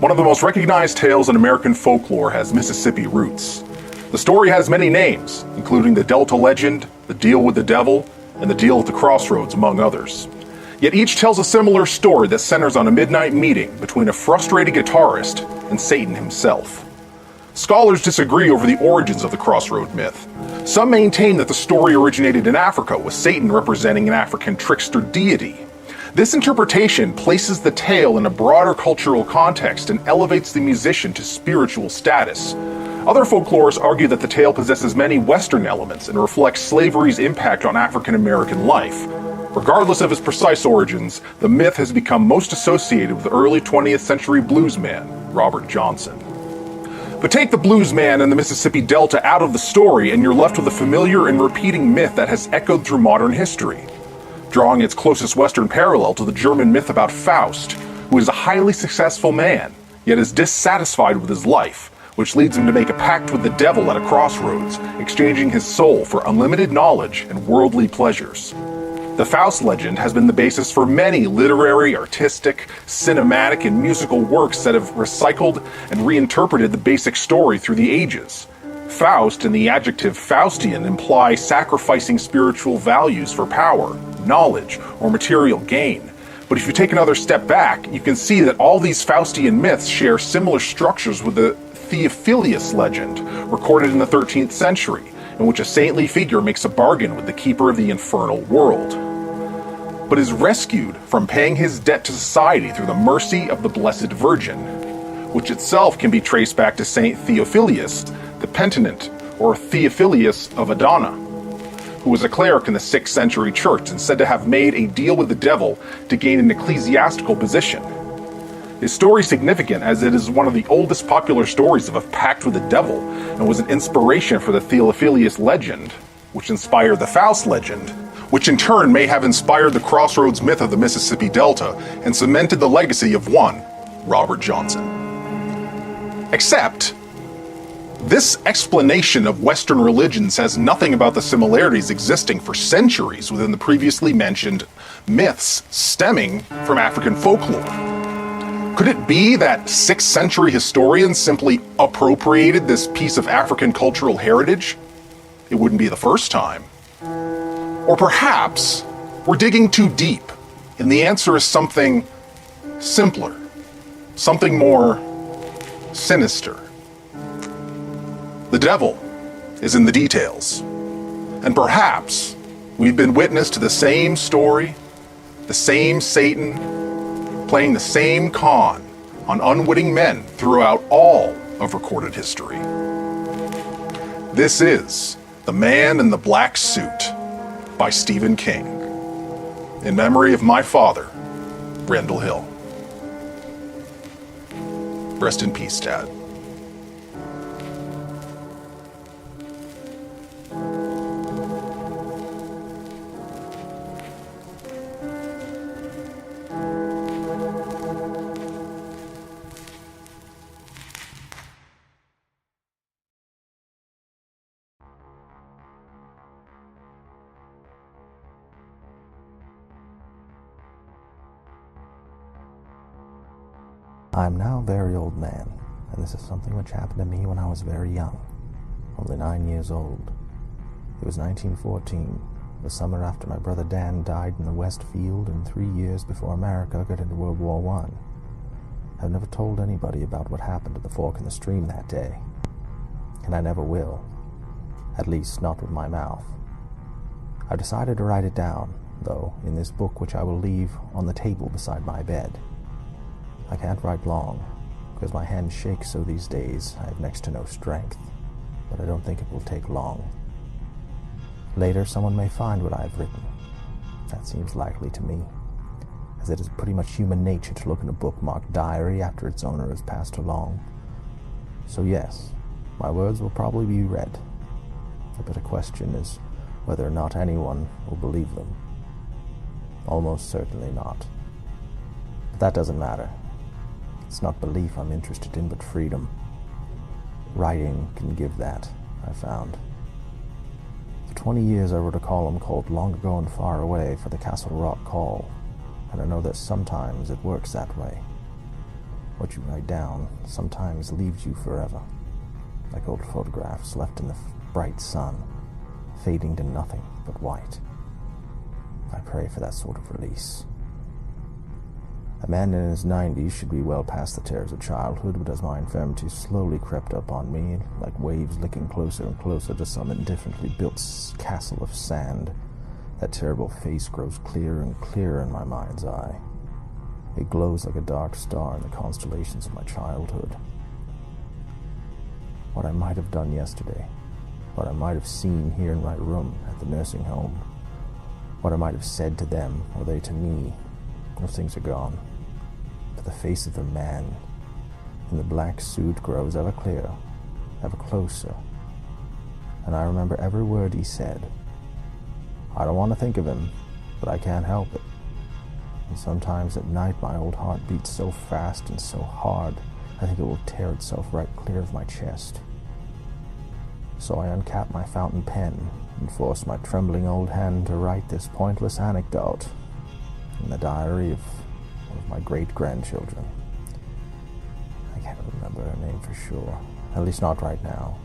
One of the most recognized tales in American folklore has Mississippi roots. The story has many names, including the Delta legend, the Deal with the Devil, and the Deal at the Crossroads, among others. Yet each tells a similar story that centers on a midnight meeting between a frustrated guitarist and Satan himself. Scholars disagree over the origins of the Crossroad myth. Some maintain that the story originated in Africa, with Satan representing an African trickster deity. This interpretation places the tale in a broader cultural context and elevates the musician to spiritual status. Other folklorists argue that the tale possesses many Western elements and reflects slavery's impact on African American life. Regardless of its precise origins, the myth has become most associated with the early 20th century bluesman, Robert Johnson. But take the bluesman and the Mississippi Delta out of the story and you're left with a familiar and repeating myth that has echoed through modern history, drawing its closest Western parallel to the German myth about Faust, who is a highly successful man, yet is dissatisfied with his life, which leads him to make a pact with the devil at a crossroads, exchanging his soul for unlimited knowledge and worldly pleasures. The Faust legend has been the basis for many literary, artistic, cinematic, and musical works that have recycled and reinterpreted the basic story through the ages. Faust and the adjective Faustian imply sacrificing spiritual values for power, knowledge, or material gain. But if you take another step back, you can see that all these Faustian myths share similar structures with the Theophilus legend, recorded in the 13th century, in which a saintly figure makes a bargain with the keeper of the infernal world, but is rescued from paying his debt to society through the mercy of the Blessed Virgin, which itself can be traced back to Saint Theophilus, the penitent, or Theophilus of Adana, who was a cleric in the 6th century church and said to have made a deal with the devil to gain an ecclesiastical position. His story is significant as it is one of the oldest popular stories of a pact with the devil and was an inspiration for the Theophilus legend, which inspired the Faust legend, which in turn may have inspired the Crossroads myth of the Mississippi Delta and cemented the legacy of one Robert Johnson. Except, this explanation of Western religions has nothing about the similarities existing for centuries within the previously mentioned myths stemming from African folklore. Could it be that 6th century historians simply appropriated this piece of African cultural heritage? It wouldn't be the first time. Or perhaps we're digging too deep, and the answer is something simpler, something more sinister. The devil is in the details, and perhaps we've been witness to the same story, the same Satan, playing the same con on unwitting men throughout all of recorded history. This is The Man in the Black Suit by Stephen King, in memory of my father, Randall Hill. Rest in peace, Dad. I am now a very old man, and this is something which happened to me when I was very young, only 9 years old. It was 1914, the summer after my brother Dan died in the West Field and 3 years before America got into World War I. I've never told anybody about what happened at the fork in the stream that day, and I never will, at least not with my mouth. I decided to write it down, though, in this book which I will leave on the table beside my bed. I can't write long, because my hand shakes so these days I have next to no strength, but I don't think it will take long. Later someone may find what I have written. That seems likely to me, as it is pretty much human nature to look in a book marked diary after its owner has passed along. So yes, my words will probably be read. The better question is whether or not anyone will believe them. Almost certainly not. But that doesn't matter. It's not belief I'm interested in, but freedom. Writing can give that, I found. For 20 years I wrote a column called Long Ago and Far Away for the Castle Rock Call, and I know that sometimes it works that way. What you write down sometimes leaves you forever, like old photographs left in the bright sun, fading to nothing but white. I pray for that sort of release. A man in his 90s should be well past the terrors of childhood, but as my infirmity slowly crept up on me, like waves licking closer and closer to some indifferently built castle of sand, that terrible face grows clearer and clearer in my mind's eye. It glows like a dark star in the constellations of my childhood. What I might have done yesterday, what I might have seen here in my room at the nursing home, what I might have said to them or they to me, those things are gone. But the face of the man in the black suit grows ever clearer, ever closer, and I remember every word he said. I don't want to think of him, but I can't help it. And sometimes at night my old heart beats so fast and so hard, I think it will tear itself right clear of my chest. So I uncap my fountain pen and force my trembling old hand to write this pointless anecdote in the diary of one of my great-grandchildren. I can't remember her name for sure, at least not right now,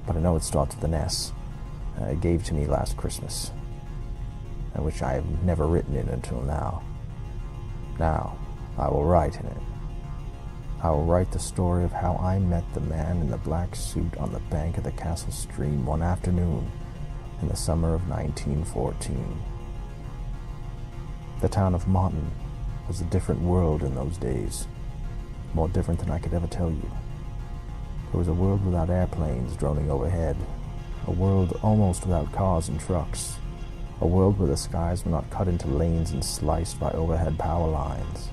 but I know it starts with an S. It gave to me last Christmas, and which I have never written in until now. Now, I will write in it. I will write the story of how I met the man in the black suit on the bank of the castle stream one afternoon in the summer of 1914. The town of Monton was a different world in those days, more different than I could ever tell you. It was a world without airplanes droning overhead, a world almost without cars and trucks, a world where the skies were not cut into lanes and sliced by overhead power lines.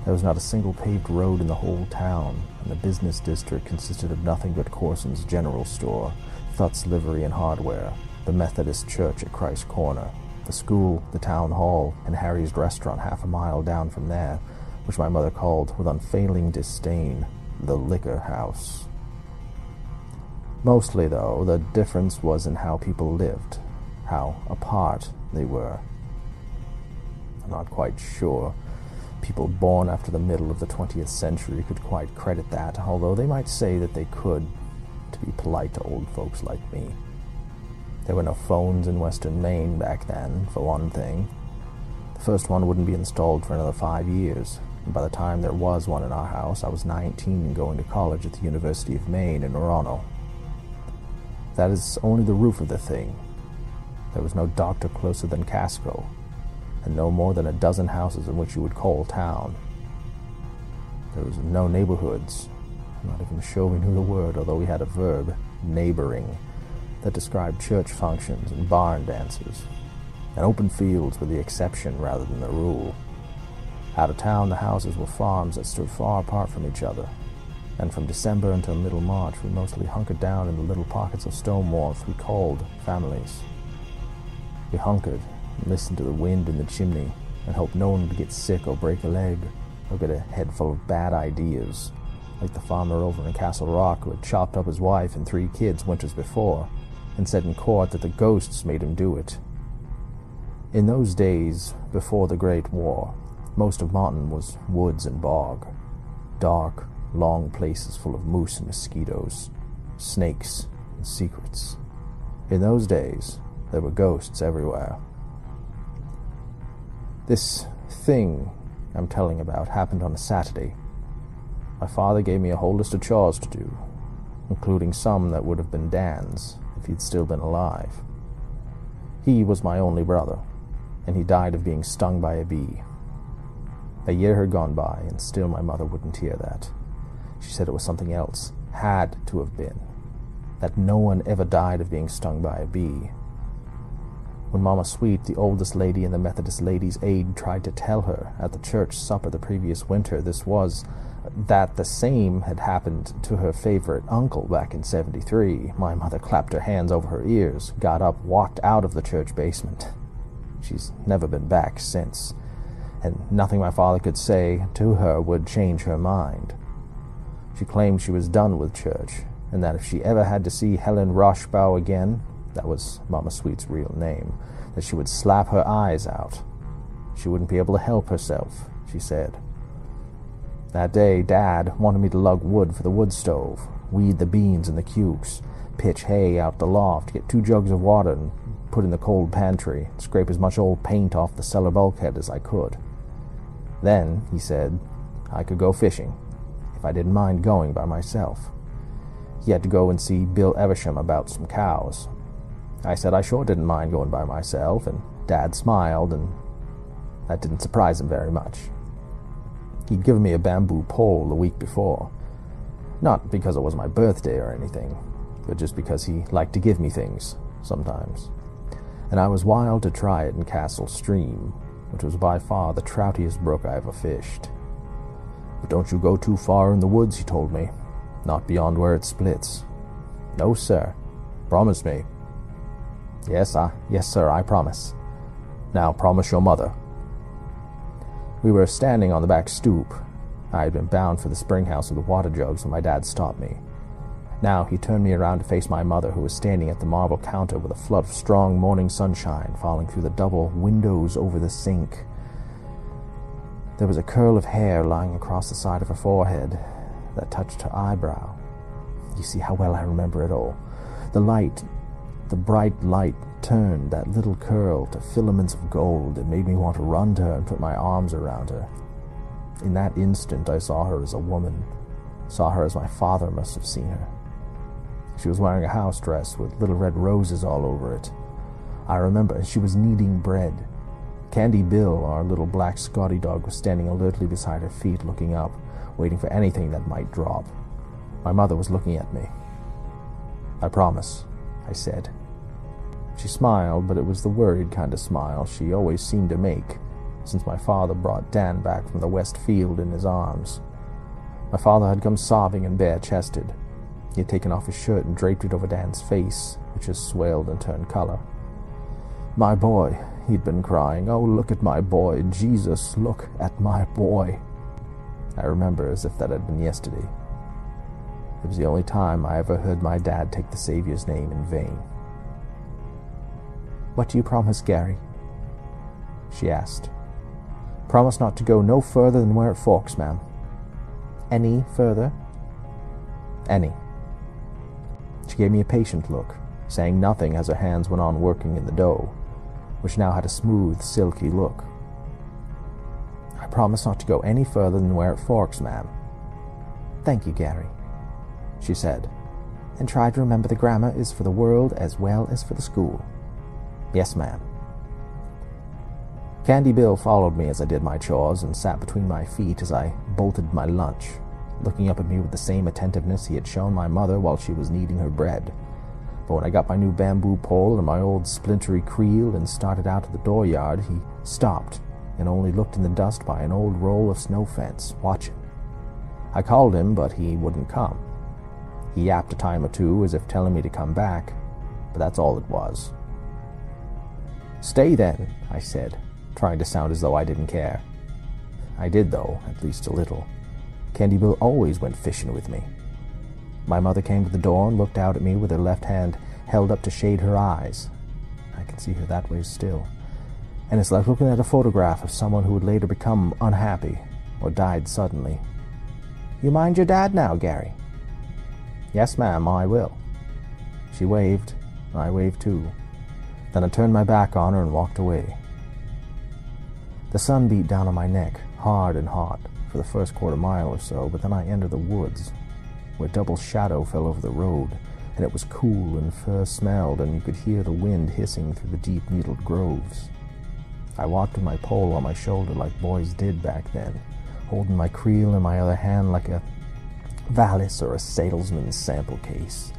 There was not a single paved road in the whole town, and the business district consisted of nothing but Corson's General Store, Thutt's Livery and Hardware, the Methodist Church at Christ Corner, the school, the town hall, and Harry's restaurant half a mile down from there, which my mother called, with unfailing disdain, the liquor house. Mostly, though, the difference was in how people lived, how apart they were. I'm not quite sure people born after the middle of the 20th century could quite credit that, although they might say that they could, to be polite to old folks like me. There were no phones in Western Maine back then, for one thing. The first one wouldn't be installed for another 5 years, and by the time there was one in our house, I was 19 and going to college at the University of Maine in Orono. That is only the roof of the thing. There was no doctor closer than Casco, and no more than a dozen houses in which you would call town. There was no neighborhoods. I'm not even sure we knew the word, although we had a verb, neighboring, that described church functions and barn dances, and open fields were the exception rather than the rule. Out of town, the houses were farms that stood far apart from each other, and from December until middle March, we mostly hunkered down in the little pockets of stone warmth we called families. We hunkered and listened to the wind in the chimney and hoped no one would get sick or break a leg or get a head full of bad ideas, like the farmer over in Castle Rock who had chopped up his wife and 3 kids winters before and said in court that the ghosts made him do it. In those days, before the Great War, most of Monton was woods and bog, dark, long places full of moose and mosquitoes, snakes and secrets. In those days, there were ghosts everywhere. This thing I'm telling about happened on a Saturday. My father gave me a whole list of chores to do, including some that would have been Dan's if he'd still been alive. He was my only brother, and he died of being stung by a bee. A year had gone by, and still my mother wouldn't hear that. She said it was something else, had to have been, that no one ever died of being stung by a bee. When Mama Sweet, the oldest lady in the Methodist Ladies' Aid, tried to tell her at the church supper the previous winter this was, that the same had happened to her favorite uncle back in '73. My mother clapped her hands over her ears, got up, walked out of the church basement. She's never been back since, and nothing my father could say to her would change her mind. She claimed she was done with church, and that if she ever had to see Helen Rochbaugh again, that was Mama Sweet's real name, that she would slap her eyes out. She wouldn't be able to help herself, she said. That day, Dad wanted me to lug wood for the wood stove, weed the beans in the cukes, pitch hay out the loft, get 2 jugs of water and put in the cold pantry, scrape as much old paint off the cellar bulkhead as I could. Then, he said, I could go fishing, if I didn't mind going by myself. He had to go and see Bill Eversham about some cows. I said I sure didn't mind going by myself, and Dad smiled, and that didn't surprise him very much. He'd given me a bamboo pole the week before, not because it was my birthday or anything, but just because he liked to give me things, sometimes. And I was wild to try it in Castle Stream, which was by far the troutiest brook I ever fished. But don't you go too far in the woods, he told me. Not beyond where it splits. No, sir. Promise me. Yes, sir, I promise. Now promise your mother. We were standing on the back stoop. I had been bound for the spring house with the water jugs when my dad stopped me. Now he turned me around to face my mother, who was standing at the marble counter with a flood of strong morning sunshine falling through the double windows over the sink. There was a curl of hair lying across the side of her forehead that touched her eyebrow. You see how well I remember it all. The bright light, turned that little curl to filaments of gold. It made me want to run to her and put my arms around her. In that instant, I saw her as a woman, saw her as my father must have seen her. She was wearing a house dress with little red roses all over it. I remember she was kneading bread. Candy Bill, our little black Scotty dog, was standing alertly beside her feet, looking up, waiting for anything that might drop. My mother was looking at me. I promise, I said. She smiled, but it was the worried kind of smile she always seemed to make, since my father brought Dan back from the West Field in his arms. My father had come sobbing and bare-chested. He had taken off his shirt and draped it over Dan's face, which had swelled and turned color. My boy, he'd been crying. Oh, look at my boy. Jesus, look at my boy. I remember as if that had been yesterday. It was the only time I ever heard my dad take the Savior's name in vain. What do you promise, Gary? She asked. Promise not to go no further than where it forks, ma'am. Any further? Any. She gave me a patient look, saying nothing as her hands went on working in the dough, which now had a smooth, silky look. I promise not to go any further than where it forks, ma'am. Thank you, Gary, she said, and try to remember the grammar is for the world as well as for the school. Yes, ma'am. Candy Bill followed me as I did my chores and sat between my feet as I bolted my lunch, looking up at me with the same attentiveness he had shown my mother while she was kneading her bread. But when I got my new bamboo pole and my old splintery creel and started out to the dooryard, he stopped and only looked in the dust by an old roll of snow fence, watching. I called him, but he wouldn't come. He yapped a time or two as if telling me to come back, but that's all it was. Stay then, I said, trying to sound as though I didn't care. I did, though, at least a little. Candy Bill always went fishing with me. My mother came to the door and looked out at me with her left hand held up to shade her eyes. I can see her that way still. And it's like looking at a photograph of someone who would later become unhappy or died suddenly. You mind your dad now, Gary? Yes, ma'am, I will. She waved, and I waved too. Then I turned my back on her and walked away. The sun beat down on my neck, hard and hot, for the first quarter mile or so, but then I entered the woods, where double shadow fell over the road, and it was cool and fur-smelled, and you could hear the wind hissing through the deep-needled groves. I walked with my pole on my shoulder like boys did back then, holding my creel in my other hand like a valise or a salesman's sample case.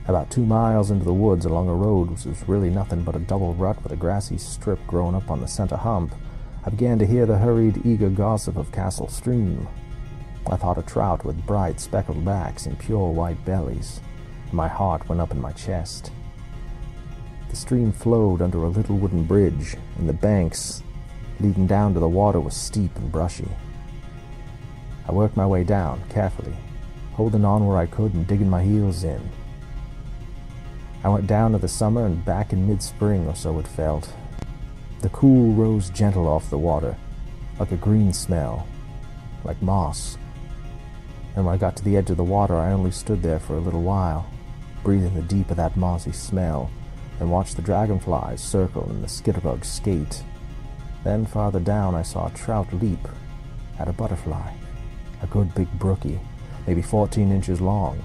About 2 miles into the woods along a road which was really nothing but a double rut with a grassy strip growing up on the center hump, I began to hear the hurried, eager gossip of Castle Stream. I thought of trout with bright speckled backs and pure white bellies, and my heart went up in my chest. The stream flowed under a little wooden bridge, and the banks leading down to the water was steep and brushy. I worked my way down, carefully, holding on where I could and digging my heels in. I went down to the summer and back in mid-spring or so it felt. The cool rose gentle off the water, like a green smell, like moss. And when I got to the edge of the water, I only stood there for a little while, breathing the deep of that mossy smell, and watched the dragonflies circle and the skitterbugs skate. Then farther down I saw a trout leap at a butterfly, a good big brookie, maybe 14 inches long.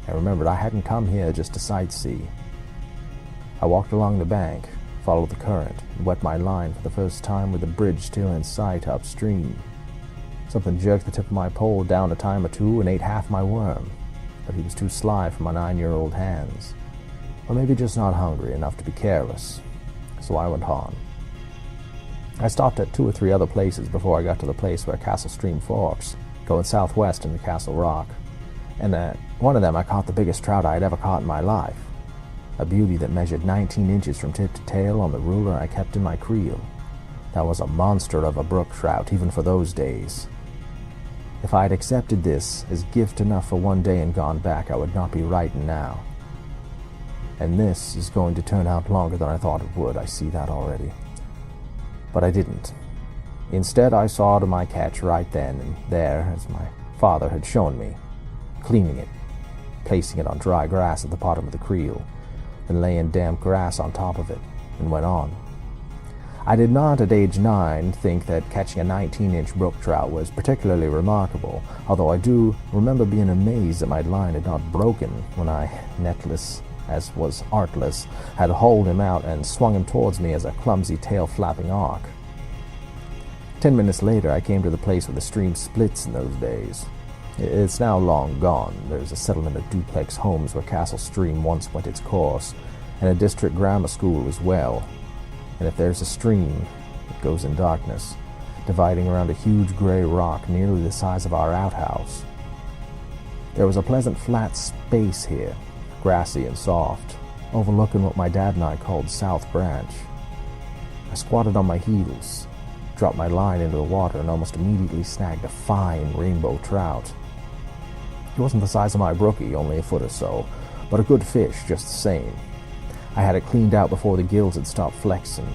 I remembered I hadn't come here just to sightsee. I walked along the bank, followed the current, and wet my line for the first time with the bridge still in sight upstream. Something jerked the tip of my pole down a time or two and ate half my worm, but he was too sly for my 9-year-old hands. Or maybe just not hungry enough to be careless, so I went on. I stopped at 2 or 3 other places before I got to the place where Castle Stream forks, going southwest into Castle Rock, and at one of them I caught the biggest trout I had ever caught in my life, a beauty that measured 19 inches from tip to tail on the ruler I kept in my creel. That was a monster of a brook trout, even for those days. If I had accepted this as gift enough for one day and gone back, I would not be writing now. And this is going to turn out longer than I thought it would, I see that already. But I didn't. Instead, I saw to my catch right then and there, as my father had shown me, cleaning it, placing it on dry grass at the bottom of the creel, then laying damp grass on top of it, and went on. I did not, at age 9, think that catching a 19-inch brook trout was particularly remarkable, although I do remember being amazed that my line had not broken when I, netless as was artless, had hauled him out and swung him towards me as a clumsy tail-flapping arc. 10 minutes later, I came to the place where the stream splits in those days. It's now long gone. There's a settlement of duplex homes where Castle Stream once went its course, and a district grammar school as well. And if there's a stream, it goes in darkness, dividing around a huge gray rock nearly the size of our outhouse. There was a pleasant flat space here, grassy and soft, overlooking what my dad and I called South Branch. I squatted on my heels, dropped my line into the water, and almost immediately snagged a fine rainbow trout. He wasn't the size of my brookie, only a foot or so, but a good fish just the same. I had it cleaned out before the gills had stopped flexing,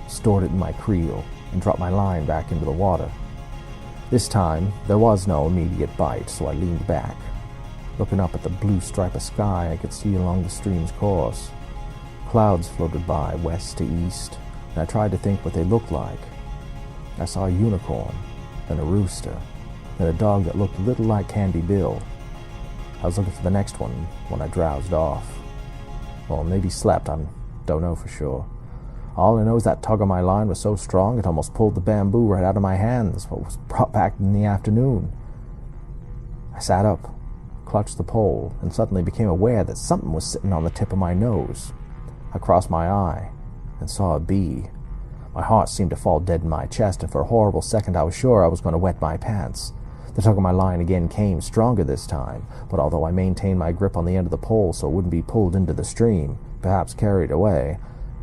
stored it in my creel, and dropped my line back into the water. This time, there was no immediate bite, so I leaned back. Looking up at the blue stripe of sky I could see along the stream's course. Clouds floated by, west to east, and I tried to think what they looked like. I saw a unicorn, then a rooster, then a dog that looked a little like Candy Bill. I was looking for the next one when I drowsed off. Well, maybe slept, I don't know for sure. All I know is that tug on my line was so strong it almost pulled the bamboo right out of my hands, what was brought back in the afternoon. I sat up, clutched the pole, and suddenly became aware that something was sitting on the tip of my nose. I crossed my eye and saw a bee. My heart seemed to fall dead in my chest, and for a horrible second I was sure I was going to wet my pants. The tug of my line again came, stronger this time, but although I maintained my grip on the end of the pole so it wouldn't be pulled into the stream, perhaps carried away,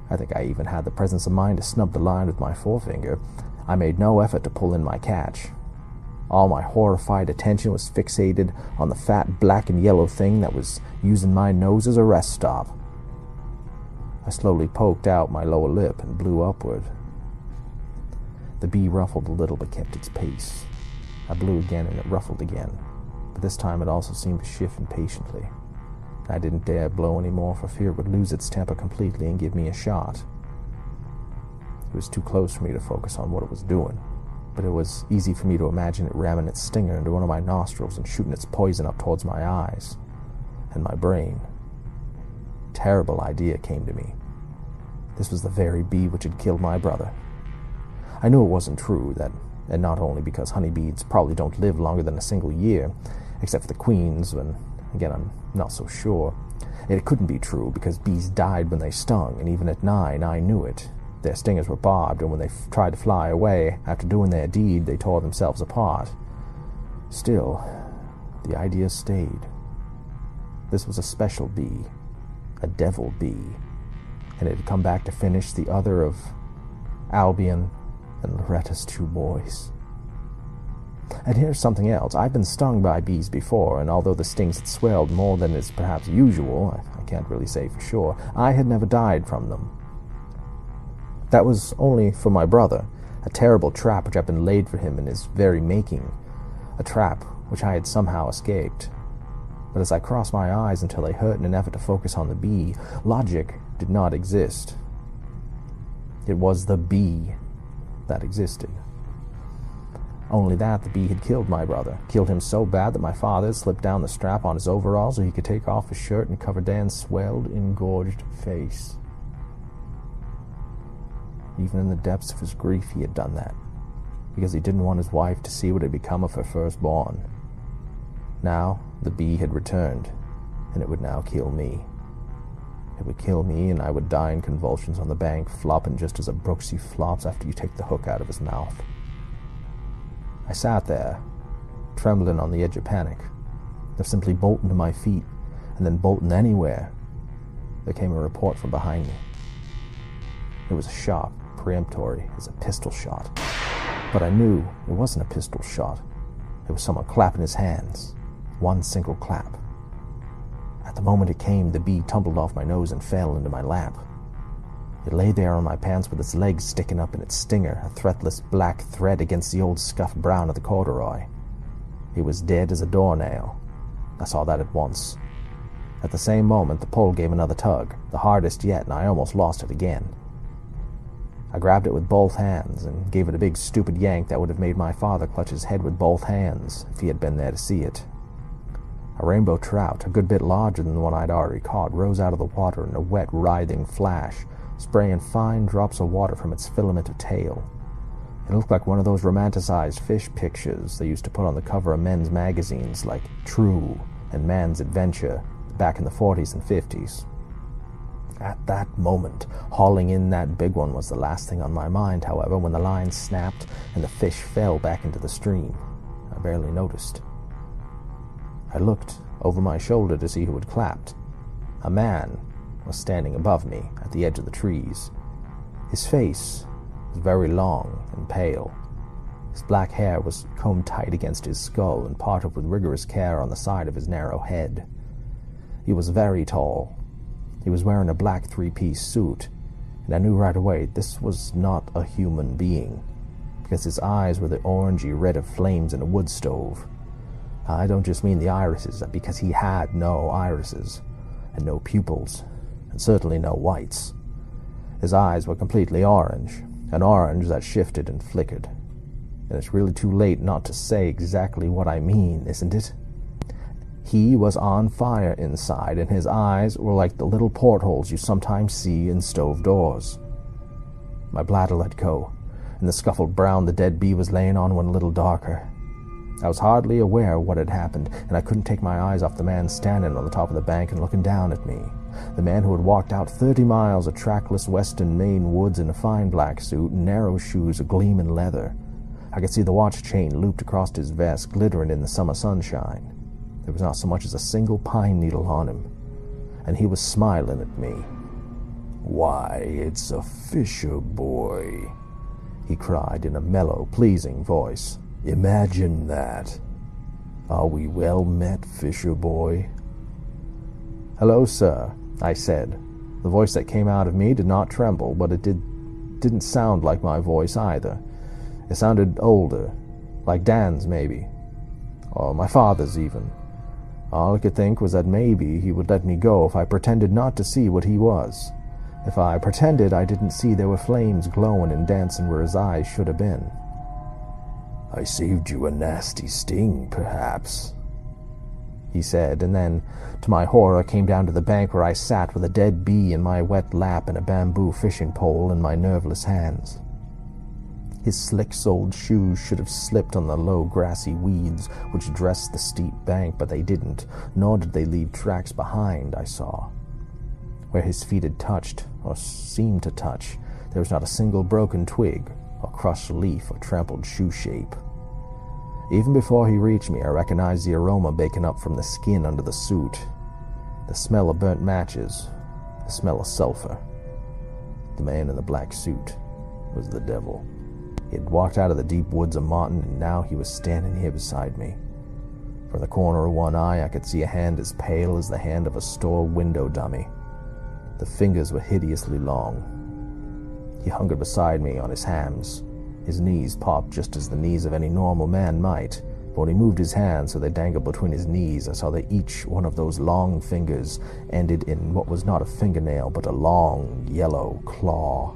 I think I even had the presence of mind to snub the line with my forefinger, I made no effort to pull in my catch. All my horrified attention was fixated on the fat black and yellow thing that was using my nose as a rest stop. I slowly poked out my lower lip and blew upward. The bee ruffled a little but kept its pace. I blew again and it ruffled again, but this time it also seemed to shift impatiently. I didn't dare blow any more for fear it would lose its temper completely and give me a shot. It was too close for me to focus on what it was doing, but it was easy for me to imagine it ramming its stinger into one of my nostrils and shooting its poison up towards my eyes and my brain. A terrible idea came to me. This was the very bee which had killed my brother. I knew it wasn't true, and not only because honeybees probably don't live longer than a single year, except for the queens, and again I'm not so sure. It couldn't be true because bees died when they stung, and even at 9 I knew it. Their stingers were barbed, and when they tried to fly away after doing their deed, they tore themselves apart. Still, the idea stayed. This was a special bee, a devil bee, and it had come back to finish the other of Albion and Loretta's 2 boys. And here's something else. I've been stung by bees before, and although the stings had swelled more than is perhaps usual, I can't really say for sure, I had never died from them. That was only for my brother, a terrible trap which had been laid for him in his very making, a trap which I had somehow escaped. But as I crossed my eyes until they hurt in an effort to focus on the bee, logic did not exist. It was the bee that existed. Only that the bee had killed my brother, killed him so bad that my father slipped down the strap on his overalls so he could take off his shirt and cover Dan's swelled, engorged face. Even in the depths of his grief he had done that, because he didn't want his wife to see what had become of her firstborn. Now the bee had returned, and it would now kill me. It would kill me, and I would die in convulsions on the bank, flopping just as a brooksy flops after you take the hook out of his mouth. I sat there, trembling on the edge of panic, of simply bolting to my feet, and then bolting anywhere. There came a report from behind me. It was a shot, peremptory as a pistol shot. But I knew it wasn't a pistol shot. It was someone clapping his hands. One single clap. At the moment it came, the bee tumbled off my nose and fell into my lap. It lay there on my pants with its legs sticking up in its stinger, a threadless black thread against the old scuffed brown of the corduroy. It was dead as a doornail. I saw that at once. At the same moment, the pole gave another tug, the hardest yet, and I almost lost it again. I grabbed it with both hands and gave it a big stupid yank that would have made my father clutch his head with both hands if he had been there to see it. A rainbow trout, a good bit larger than the one I'd already caught, rose out of the water in a wet, writhing flash, spraying fine drops of water from its filament of tail. It looked like one of those romanticized fish pictures they used to put on the cover of men's magazines like True and Man's Adventure back in the 40s and 50s. At that moment, hauling in that big one was the last thing on my mind, however, when the line snapped and the fish fell back into the stream. I barely noticed. I looked over my shoulder to see who had clapped. A man was standing above me at the edge of the trees. His face was very long and pale. His black hair was combed tight against his skull and parted with rigorous care on the side of his narrow head. He was very tall. He was wearing a black 3-piece suit, and I knew right away this was not a human being, because his eyes were the orangey red of flames in a wood stove. I don't just mean the irises, because he had no irises, and no pupils, and certainly no whites. His eyes were completely orange, an orange that shifted and flickered. And it's really too late not to say exactly what I mean, isn't it? He was on fire inside, and his eyes were like the little portholes you sometimes see in stove doors. My bladder let go, and the scuffled brown the dead bee was laying on went a little darker. I was hardly aware of what had happened, and I couldn't take my eyes off the man standing on the top of the bank and looking down at me. The man who had walked out 30 miles of trackless western Maine woods in a fine black suit and narrow shoes of gleaming leather. I could see the watch chain looped across his vest, glittering in the summer sunshine. There was not so much as a single pine needle on him, and he was smiling at me. "Why, it's a Fisher boy," he cried in a mellow, pleasing voice. "Imagine that. Are we well met, Fisher boy?" "Hello, sir," I said. The voice that came out of me did not tremble, but it didn't sound like my voice either. It sounded older, like Dan's maybe, or my father's even. All I could think was that maybe he would let me go if I pretended not to see what he was. If I pretended I didn't see there were flames glowing and dancing where his eyes should have been. "I saved you a nasty sting, perhaps," he said, and then, to my horror, came down to the bank where I sat with a dead bee in my wet lap and a bamboo fishing pole in my nerveless hands. His slick-soled shoes should have slipped on the low grassy weeds which dressed the steep bank, but they didn't, nor did they leave tracks behind, I saw. Where his feet had touched, or seemed to touch, there was not a single broken twig, or crushed leaf, or trampled shoe shape. Even before he reached me, I recognized the aroma baking up from the skin under the suit. The smell of burnt matches, the smell of sulfur. The man in the black suit was the devil. He had walked out of the deep woods of Martin, and now he was standing here beside me. From the corner of one eye, I could see a hand as pale as the hand of a store window dummy. The fingers were hideously long. He hungered beside me on his hams. His knees popped just as the knees of any normal man might, but when he moved his hands so they dangled between his knees, I saw that each one of those long fingers ended in what was not a fingernail, but a long, yellow claw.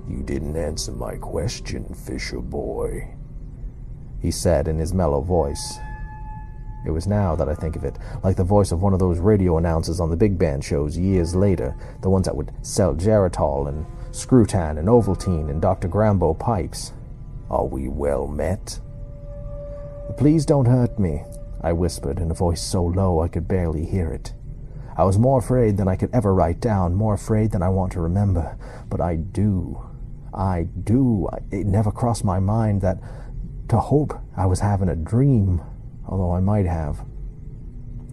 "You didn't answer my question, Fisher boy," he said in his mellow voice. It was now that I think of it, like the voice of one of those radio announcers on the big band shows years later, the ones that would sell Geritol and Scrutan and Ovaltine and Dr. Grambo pipes. "Are we well met?" "Please don't hurt me," I whispered in a voice so low I could barely hear it. I was more afraid than I could ever write down, more afraid than I want to remember. But I do. It never crossed my mind that to hope I was having a dream, although I might have.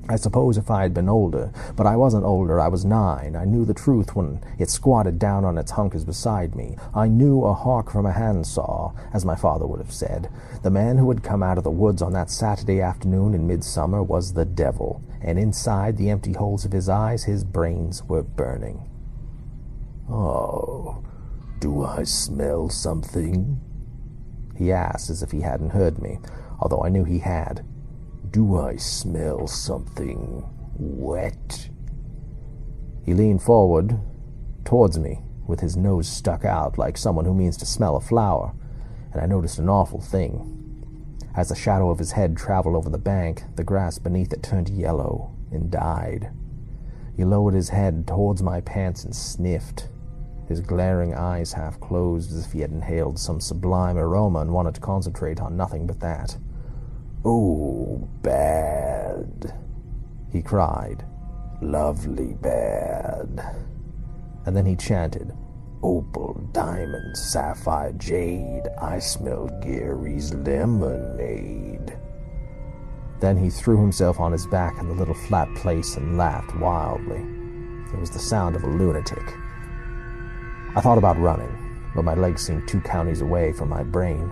I suppose if I had been older, but I wasn't older, I was 9. I knew the truth when it squatted down on its hunkers beside me. I knew a hawk from a handsaw, as my father would have said. The man who had come out of the woods on that Saturday afternoon in midsummer was the devil, and inside the empty holes of his eyes his brains were burning. "Oh, do I smell something?" he asked as if he hadn't heard me, although I knew he had. "Do I smell something wet?" He leaned forward towards me with his nose stuck out like someone who means to smell a flower, and I noticed an awful thing. As the shadow of his head traveled over the bank, the grass beneath it turned yellow and died. He lowered his head towards my pants and sniffed, his glaring eyes half closed as if he had inhaled some sublime aroma and wanted to concentrate on nothing but that. "Oh, bad," he cried. "Lovely bad." And then he chanted, "Opal, diamond, sapphire, jade, I smell Gary's lemonade." Then he threw himself on his back in the little flat place and laughed wildly. It was the sound of a lunatic. I thought about running, but my legs seemed 2 counties away from my brain.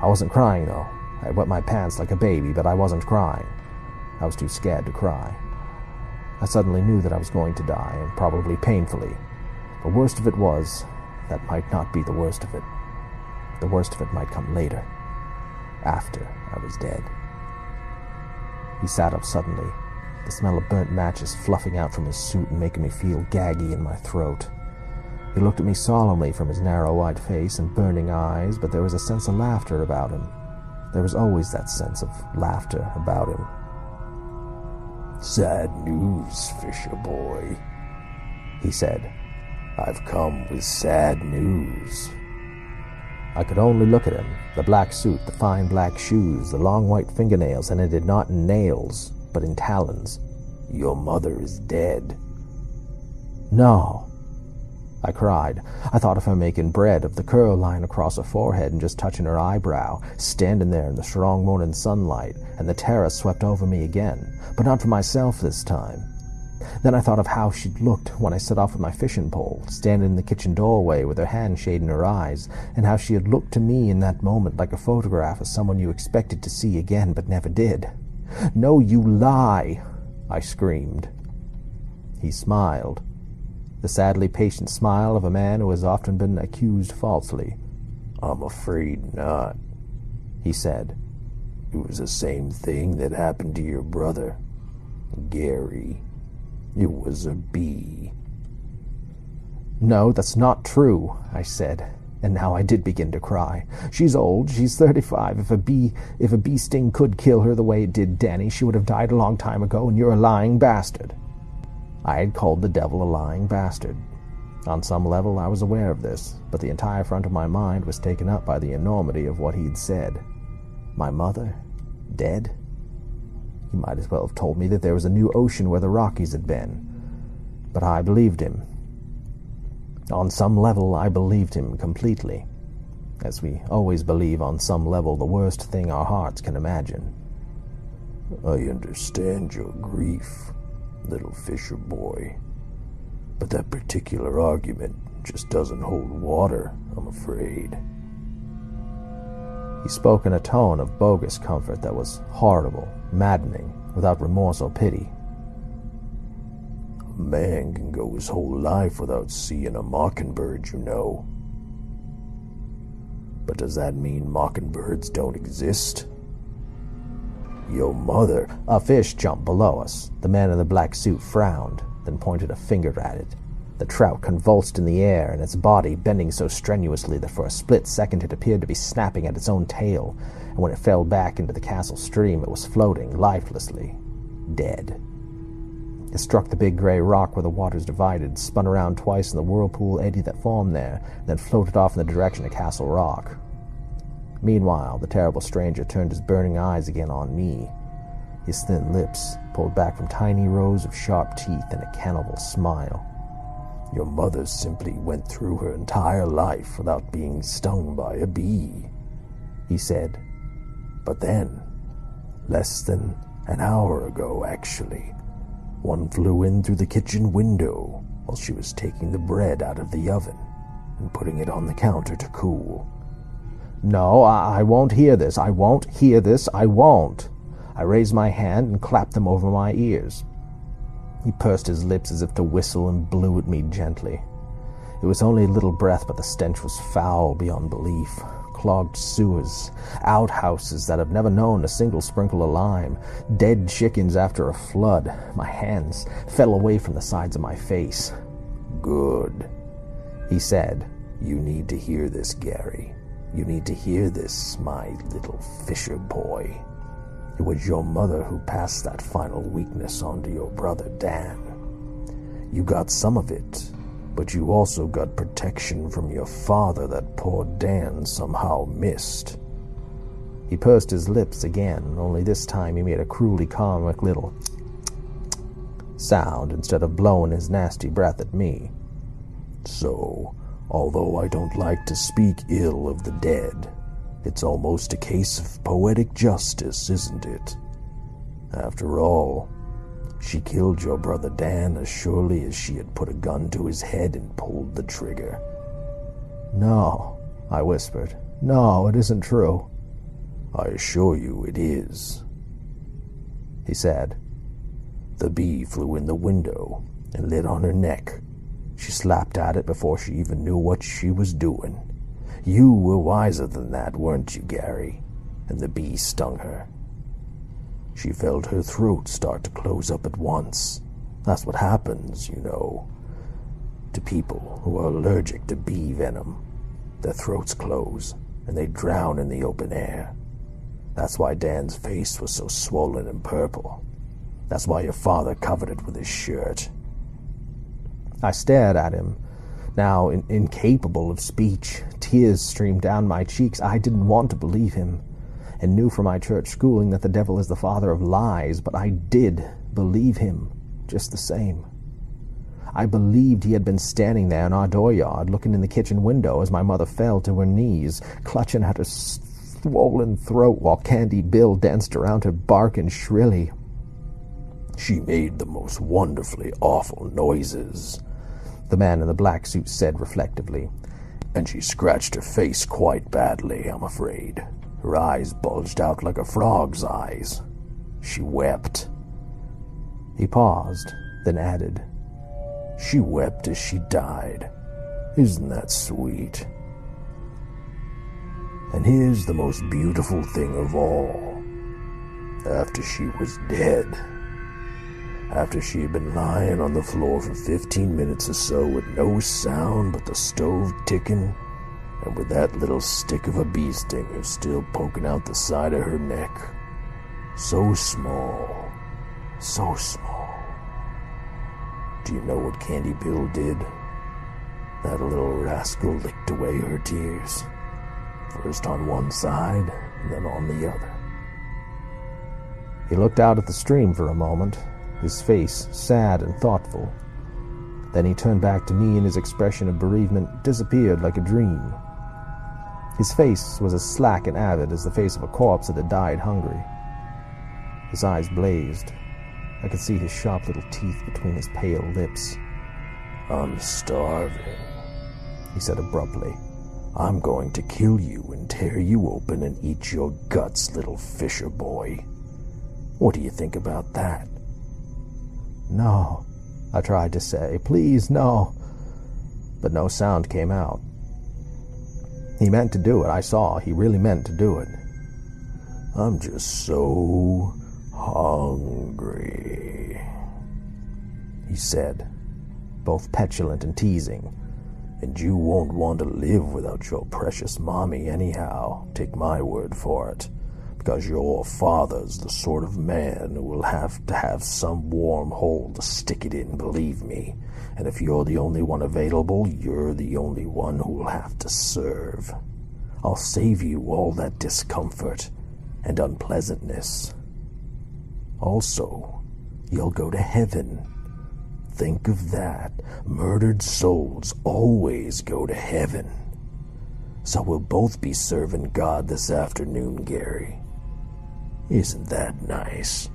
I wasn't crying, though. I wet my pants like a baby, but I wasn't crying. I was too scared to cry. I suddenly knew that I was going to die, and probably painfully. The worst of it was, that might not be the worst of it. The worst of it might come later, after I was dead. He sat up suddenly, the smell of burnt matches fluffing out from his suit and making me feel gaggy in my throat. He looked at me solemnly from his narrow-eyed face and burning eyes, but there was a sense of laughter about him. There was always that sense of laughter about him. "Sad news, Fisher boy," he said. "I've come with sad news." I could only look at him, the black suit, the fine black shoes, the long white fingernails, and it ended not in nails, but in talons. "Your mother is dead." "No," I cried. I thought of her making bread, of the curl line across her forehead and just touching her eyebrow, standing there in the strong morning sunlight, and the terror swept over me again, but not for myself this time. Then I thought of how she'd looked when I set off with my fishing pole, standing in the kitchen doorway with her hand shading her eyes, and how she had looked to me in that moment like a photograph of someone you expected to see again but never did. "No, you lie!" I screamed. He smiled, the sadly patient smile of a man who has often been accused falsely. "I'm afraid not," he said. "It was the same thing that happened to your brother, Gary. It was a bee." "No, that's not true," I said, and now I did begin to cry. "She's old, she's 35. If a bee sting could kill her the way it did Danny, she would have died a long time ago, and you're a lying bastard." I had called the devil a lying bastard. On some level, I was aware of this, but the entire front of my mind was taken up by the enormity of what he'd said. My mother? Dead? He might as well have told me that there was a new ocean where the Rockies had been. But I believed him. On some level, I believed him completely. as we always believe on some level the worst thing our hearts can imagine. I understand your grief, little fisher boy, but that particular argument just doesn't hold water, I'm afraid. He spoke in a tone of bogus comfort that was horrible, maddening, without remorse or pity. A man can go his whole life without seeing a mockingbird, you know. But does that mean mockingbirds don't exist? Your mother... A fish jumped below us. The man in the black suit frowned, then pointed a finger at it. The trout convulsed in the air, and its body bending so strenuously that for a split second it appeared to be snapping at its own tail, and when it fell back into the castle stream it was floating lifelessly, dead. It struck the big gray rock where the waters divided, spun around twice in the whirlpool eddy that formed there, and then floated off in the direction of Castle Rock. Meanwhile, the terrible stranger turned his burning eyes again on me. His thin lips pulled back from tiny rows of sharp teeth in a cannibal smile. Your mother simply went through her entire life without being stung by a bee, he said. But then, less than an hour ago actually, one flew in through the kitchen window while she was taking the bread out of the oven and putting it on the counter to cool. No, I won't hear this. I won't hear this. I won't. I raised my hand and clapped them over my ears. He pursed his lips as if to whistle and blew at me gently. It was only a little breath, but the stench was foul beyond belief. Clogged sewers, outhouses that have never known a single sprinkle of lime, dead chickens after a flood. My hands fell away from the sides of my face. Good, he said. You need to hear this, Gary. You need to hear this, my little fisher boy. It was your mother who passed that final weakness on to your brother Dan. You got some of it, but you also got protection from your father that poor Dan somehow missed. He pursed his lips again, only this time he made a cruelly comic little sound instead of blowing his nasty breath at me. So, although I don't like to speak ill of the dead, it's almost a case of poetic justice, isn't it? After all, she killed your brother Dan as surely as she had put a gun to his head and pulled the trigger. No, I whispered. No, it isn't true. I assure you it is, he said. The bee flew in the window and lit on her neck. She slapped at it before she even knew what she was doing. You were wiser than that, weren't you, Gary? And the bee stung her. She felt her throat start to close up at once. That's what happens, you know, to people who are allergic to bee venom. Their throats close, and they drown in the open air. That's why Dan's face was so swollen and purple. That's why your father covered it with his shirt. I stared at him, now incapable of speech. Tears streamed down my cheeks. I didn't want to believe him, and knew from my church schooling that the devil is the father of lies, but I did believe him just the same. I believed he had been standing there in our dooryard, looking in the kitchen window as my mother fell to her knees, clutching at her swollen throat while Candy Bill danced around her, barking shrilly. She made the most wonderfully awful noises, the man in the black suit said reflectively, and she scratched her face quite badly, I'm afraid. Her eyes bulged out like a frog's eyes. She wept. He paused, then added, She wept as she died. Isn't that sweet? And here's the most beautiful thing of all. After she was dead, after she had been lying on the floor for 15 minutes or so with no sound but the stove ticking, and with that little stick of a bee stinger still poking out the side of her neck. So small, so small. Do you know what Candy Bill did? That little rascal licked away her tears, first on one side and then on the other. He looked out at the stream for a moment, his face sad and thoughtful. Then he turned back to me, and his expression of bereavement disappeared like a dream. His face was as slack and avid as the face of a corpse that had died hungry. His eyes blazed. I could see his sharp little teeth between his pale lips. "I'm starving," he said abruptly. "I'm going to kill you and tear you open and eat your guts, little fisher boy. What do you think about that?" "No," I tried to say. "Please, no." But no sound came out. He meant to do it, I saw. He really meant to do it. "I'm just so hungry," he said, both petulant and teasing. "And you won't want to live without your precious mommy anyhow, take my word for it, because your father's the sort of man who will have to have some warm hole to stick it in, believe me. And if you're the only one available, you're the only one who will have to serve. I'll save you all that discomfort and unpleasantness. Also, you'll go to heaven. Think of that. Murdered souls always go to heaven. So we'll both be serving God this afternoon, Gary. Isn't that nice?"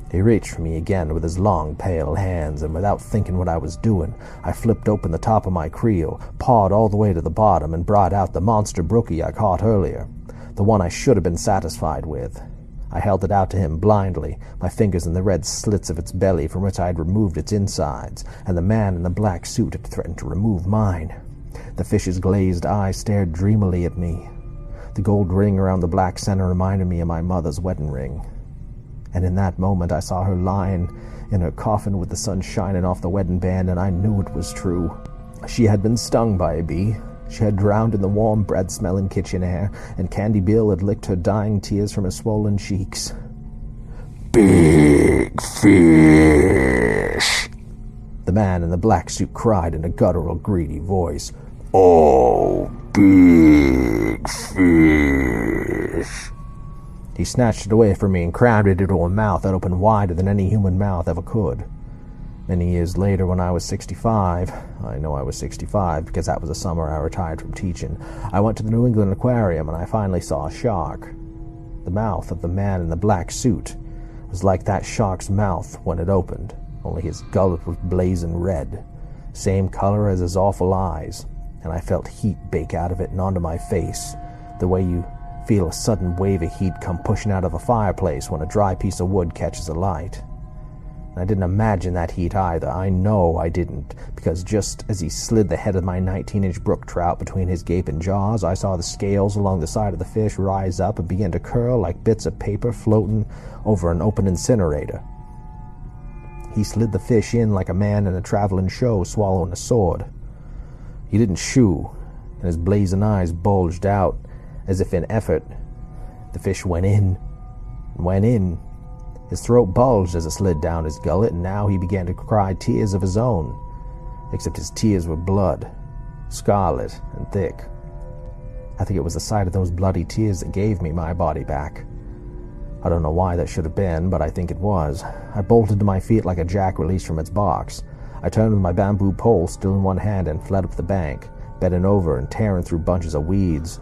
He reached for me again with his long, pale hands, and without thinking what I was doing, I flipped open the top of my creel, pawed all the way to the bottom, and brought out the monster brookie I caught earlier, the one I should have been satisfied with. I held it out to him blindly, my fingers in the red slits of its belly from which I had removed its insides, and the man in the black suit had threatened to remove mine. The fish's glazed eyes stared dreamily at me. The gold ring around the black center reminded me of my mother's wedding ring. And in that moment I saw her lying in her coffin with the sun shining off the wedding band, and I knew it was true. She had been stung by a bee. She had drowned in the warm bread-smelling kitchen air, and Candy Bill had licked her dying tears from her swollen cheeks. "Big fish!" the man in the black suit cried in a guttural, greedy voice. "Oh, big fish!" He snatched it away from me and crammed it into a mouth that opened wider than any human mouth ever could. Many years later, when I was 65, I know I was 65 because that was the summer I retired from teaching, I went to the New England Aquarium and I finally saw a shark. The mouth of the man in the black suit was like that shark's mouth when it opened, only his gullet was blazing red, same color as his awful eyes, and I felt heat bake out of it and onto my face, the way you feel a sudden wave of heat come pushing out of a fireplace when a dry piece of wood catches alight. And I didn't imagine that heat either. I know I didn't, because just as he slid the head of my 19-inch brook trout between his gaping jaws, I saw the scales along the side of the fish rise up and begin to curl like bits of paper floating over an open incinerator. He slid the fish in like a man in a traveling show swallowing a sword. He didn't shoo, and his blazing eyes bulged out as if in effort. The fish went in and went in. His throat bulged as it slid down his gullet, and now he began to cry tears of his own, except his tears were blood, scarlet and thick. I think it was the sight of those bloody tears that gave me my body back. I don't know why that should have been, but I think it was. I bolted to my feet like a jack released from its box. I turned with my bamboo pole still in one hand and fled up the bank, bending over and tearing through bunches of weeds,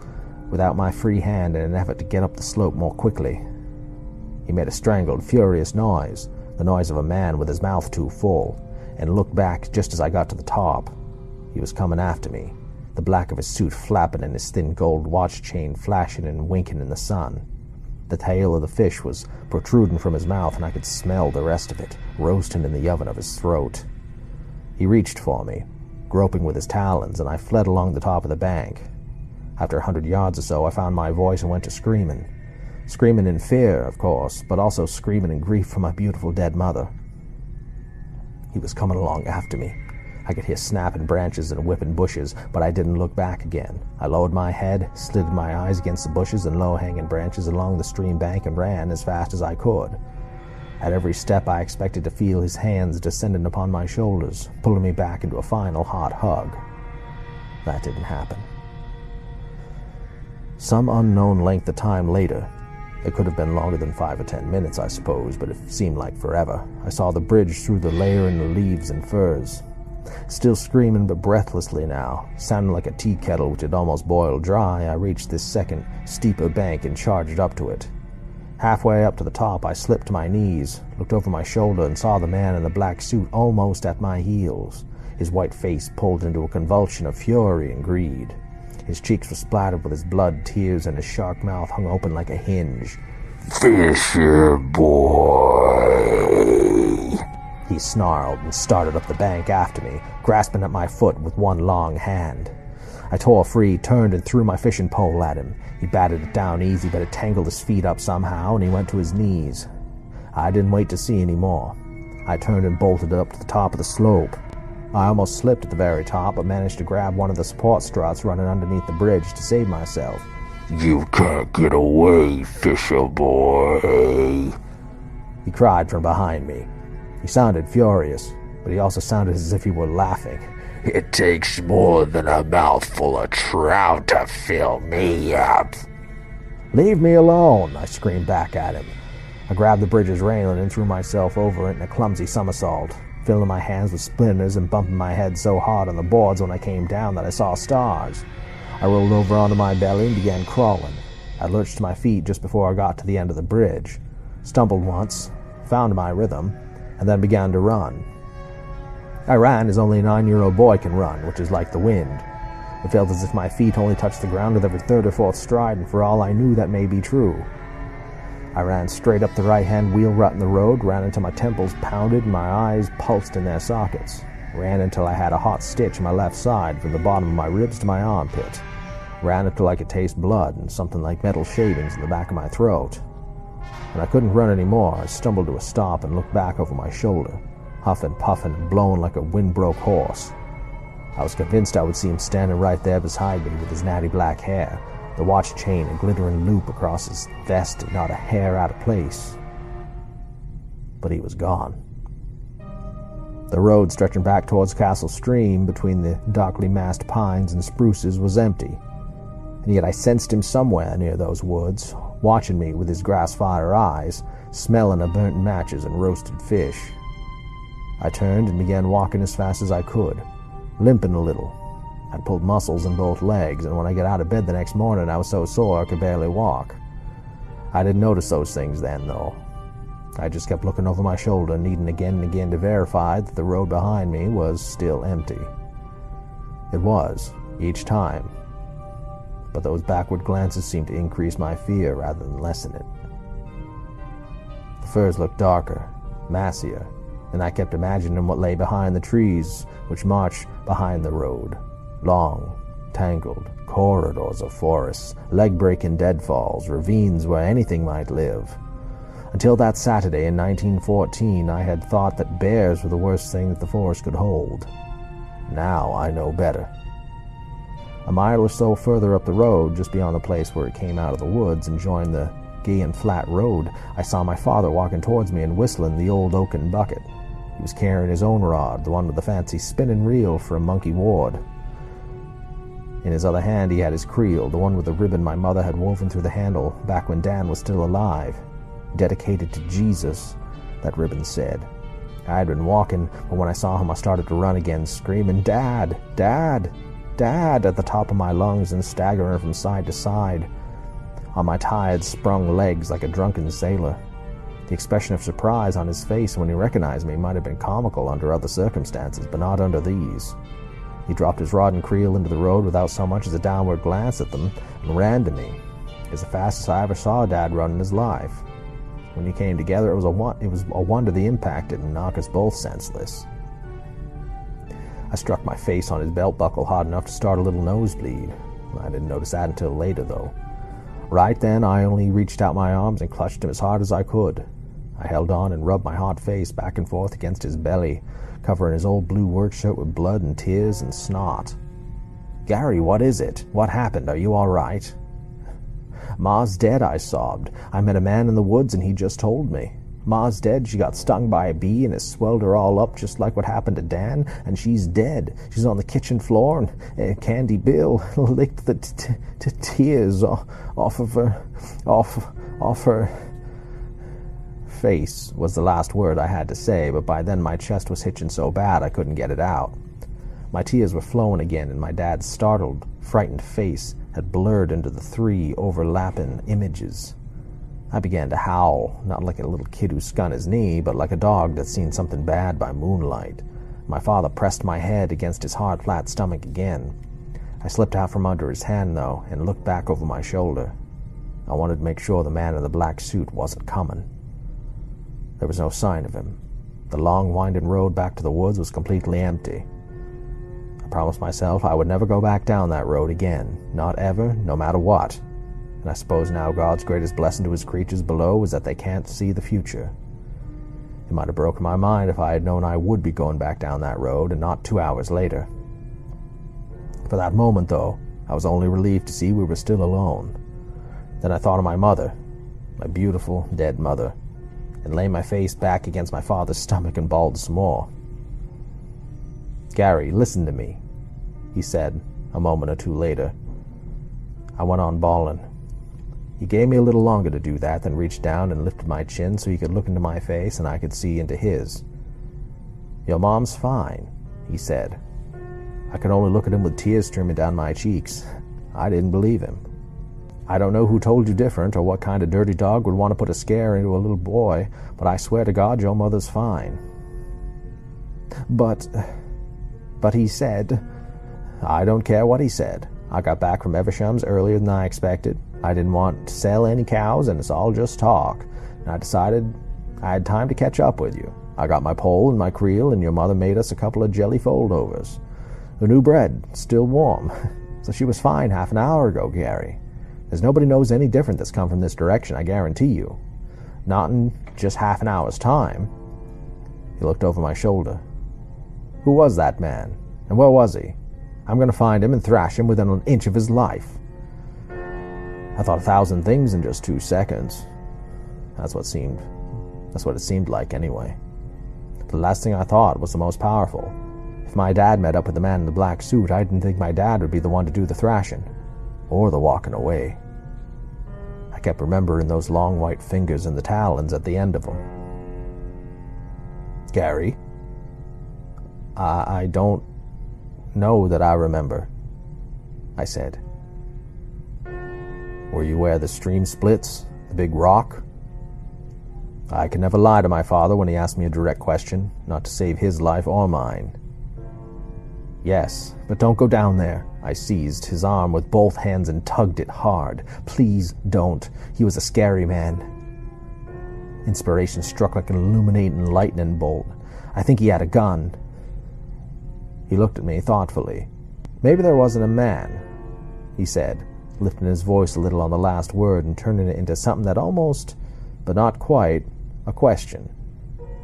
without my free hand in an effort to get up the slope more quickly. He made a strangled, furious noise, the noise of a man with his mouth too full, and looked back just as I got to the top. He was coming after me, the black of his suit flapping and his thin gold watch chain flashing and winking in the sun. The tail of the fish was protruding from his mouth, and I could smell the rest of it, roasting in the oven of his throat. He reached for me, groping with his talons, and I fled along the top of the bank. After 100 yards or so, I found my voice and went to screaming. Screaming in fear, of course, but also screaming in grief for my beautiful dead mother. He was coming along after me. I could hear snapping branches and whipping bushes, but I didn't look back again. I lowered my head, slid my eyes against the bushes and low-hanging branches along the stream bank and ran as fast as I could. At every step, I expected to feel his hands descending upon my shoulders, pulling me back into a final hot hug. That didn't happen. Some unknown length of time later, it could have been longer than 5 or 10 minutes, I suppose, but it seemed like forever, I saw the bridge through the layer in the leaves and furs. Still screaming but breathlessly now, sounding like a tea kettle which had almost boiled dry, I reached this second, steeper bank and charged up to it. Halfway up to the top, I slipped to my knees, looked over my shoulder, and saw the man in the black suit almost at my heels, his white face pulled into a convulsion of fury and greed. His cheeks were splattered with his blood, tears, and his shark mouth hung open like a hinge. "Fisher boy," he snarled and started up the bank after me, grasping at my foot with one long hand. I tore free, turned, and threw my fishing pole at him. He batted it down easy, but it tangled his feet up somehow, and he went to his knees. I didn't wait to see any more. I turned and bolted up to the top of the slope. I almost slipped at the very top, but managed to grab one of the support struts running underneath the bridge to save myself. "You can't get away, Fisher boy," he cried from behind me. He sounded furious, but he also sounded as if he were laughing. "It takes more than a mouthful of trout to fill me up." "Leave me alone," I screamed back at him. I grabbed the bridge's railing and threw myself over it in a clumsy somersault, filling my hands with splinters and bumping my head so hard on the boards when I came down that I saw stars. I rolled over onto my belly and began crawling. I lurched to my feet just before I got to the end of the bridge, stumbled once, found my rhythm, and then began to run. I ran as only a 9-year-old boy can run, which is like the wind. It felt as if my feet only touched the ground with every third or fourth stride, and for all I knew that may be true. I ran straight up the right-hand wheel rut in the road, ran until my temples pounded and my eyes pulsed in their sockets. Ran until I had a hot stitch in my left side from the bottom of my ribs to my armpit. Ran until I could taste blood and something like metal shavings in the back of my throat. When I couldn't run anymore, I stumbled to a stop and looked back over my shoulder, huffing, puffing, and blowing like a wind-broke horse. I was convinced I would see him standing right there beside me with his natty black hair, the watch chain a glittering loop across his vest and not a hair out of place. But he was gone. The road stretching back towards Castle Stream between the darkly massed pines and spruces was empty, and yet I sensed him somewhere near those woods, watching me with his grass-fire eyes, smelling of burnt matches and roasted fish. I turned and began walking as fast as I could, limping a little. I'd pulled muscles in both legs, and when I got out of bed the next morning I was so sore I could barely walk. I didn't notice those things then, though. I just kept looking over my shoulder, needing again and again to verify that the road behind me was still empty. It was, each time. But those backward glances seemed to increase my fear rather than lessen it. The firs looked darker, massier, and I kept imagining what lay behind the trees which marched behind the road. Long, tangled corridors of forests, leg-breaking deadfalls, ravines where anything might live. Until that Saturday in 1914, I had thought that bears were the worst thing that the forest could hold. Now I know better. A mile or so further up the road, just beyond the place where it came out of the woods and joined the gay and flat road, I saw my father walking towards me and whistling the old oaken bucket. He was carrying his own rod, the one with the fancy spinning reel for a monkey ward. In his other hand he had his creel, the one with the ribbon my mother had woven through the handle back when Dan was still alive. Dedicated to Jesus, that ribbon said. I had been walking, but when I saw him I started to run again, screaming, "Dad! Dad! Dad!" at the top of my lungs and staggering from side to side on my tired, sprung legs like a drunken sailor. The expression of surprise on his face when he recognized me might have been comical under other circumstances, but not under these. He dropped his rod and creel into the road without so much as a downward glance at them and ran to me. It was the fastest I ever saw Dad run in his life. When he came together, it was a wonder the impact didn't knock us both senseless. I struck my face on his belt buckle hard enough to start a little nosebleed. I didn't notice that until later, though. Right then, I only reached out my arms and clutched him as hard as I could. I held on and rubbed my hot face back and forth against his belly, covering his old blue work shirt with blood and tears and snot. "Gary, what is it? What happened? Are you all right?" "Ma's dead," I sobbed. "I met a man in the woods and he just told me. Ma's dead. She got stung by a bee and it swelled her all up just like what happened to Dan, and she's dead. She's on the kitchen floor and Candy Bill licked the tears off her face," was the last word I had to say, but by then my chest was hitching so bad I couldn't get it out. My tears were flowing again, and my dad's startled, frightened face had blurred into the 3 overlapping images. I began to howl, not like a little kid who skunned his knee, but like a dog that's seen something bad by moonlight. My father pressed my head against his hard, flat stomach again. I slipped out from under his hand, though, and looked back over my shoulder. I wanted to make sure the man in the black suit wasn't coming. There was no sign of him. The long, winding road back to the woods was completely empty. I promised myself I would never go back down that road again, not ever, no matter what. And I suppose now God's greatest blessing to his creatures below is that they can't see the future. It might have broken my mind if I had known I would be going back down that road, and not 2 hours later. For that moment, though, I was only relieved to see we were still alone. Then I thought of my mother, my beautiful, dead mother, and lay my face back against my father's stomach and bawled some more. "Gary, listen to me," he said a moment or two later. I went on bawling. He gave me a little longer to do that, then reached down and lifted my chin so he could look into my face and I could see into his. "Your mom's fine," he said. I could only look at him with tears streaming down my cheeks. I didn't believe him. "I don't know who told you different or what kind of dirty dog would want to put a scare into a little boy, but I swear to God your mother's fine." But he said, "I don't care what he said. I got back from Eversham's earlier than I expected. I didn't want to sell any cows, and it's all just talk. And I decided I had time to catch up with you. I got my pole and my creel, and your mother made us a couple of jelly foldovers. The new bread, still warm. So she was fine half an hour ago, Gary. There's nobody knows any different that's come from this direction, I guarantee you. Not in just half an hour's time." He looked over my shoulder. "Who was that man? And where was he? I'm going to find him and thrash him within an inch of his life." I thought 1,000 things in just 2 seconds. That's what it seemed like anyway. The last thing I thought was the most powerful. If my dad met up with the man in the black suit, I didn't think my dad would be the one to do the thrashing. Or the walking away. I kept remembering those long white fingers and the talons at the end of them. "Gary?" I don't know that I remember," I said. "Were you where the stream splits? The big rock?" I could never lie to my father when he asked me a direct question, not to save his life or mine. "Yes, but don't go down there." I seized his arm with both hands and tugged it hard. "Please don't. He was a scary man." Inspiration struck like an illuminating lightning bolt. "I think he had a gun." He looked at me thoughtfully. "Maybe there wasn't a man," he said, lifting his voice a little on the last word and turning it into something that almost, but not quite, a question.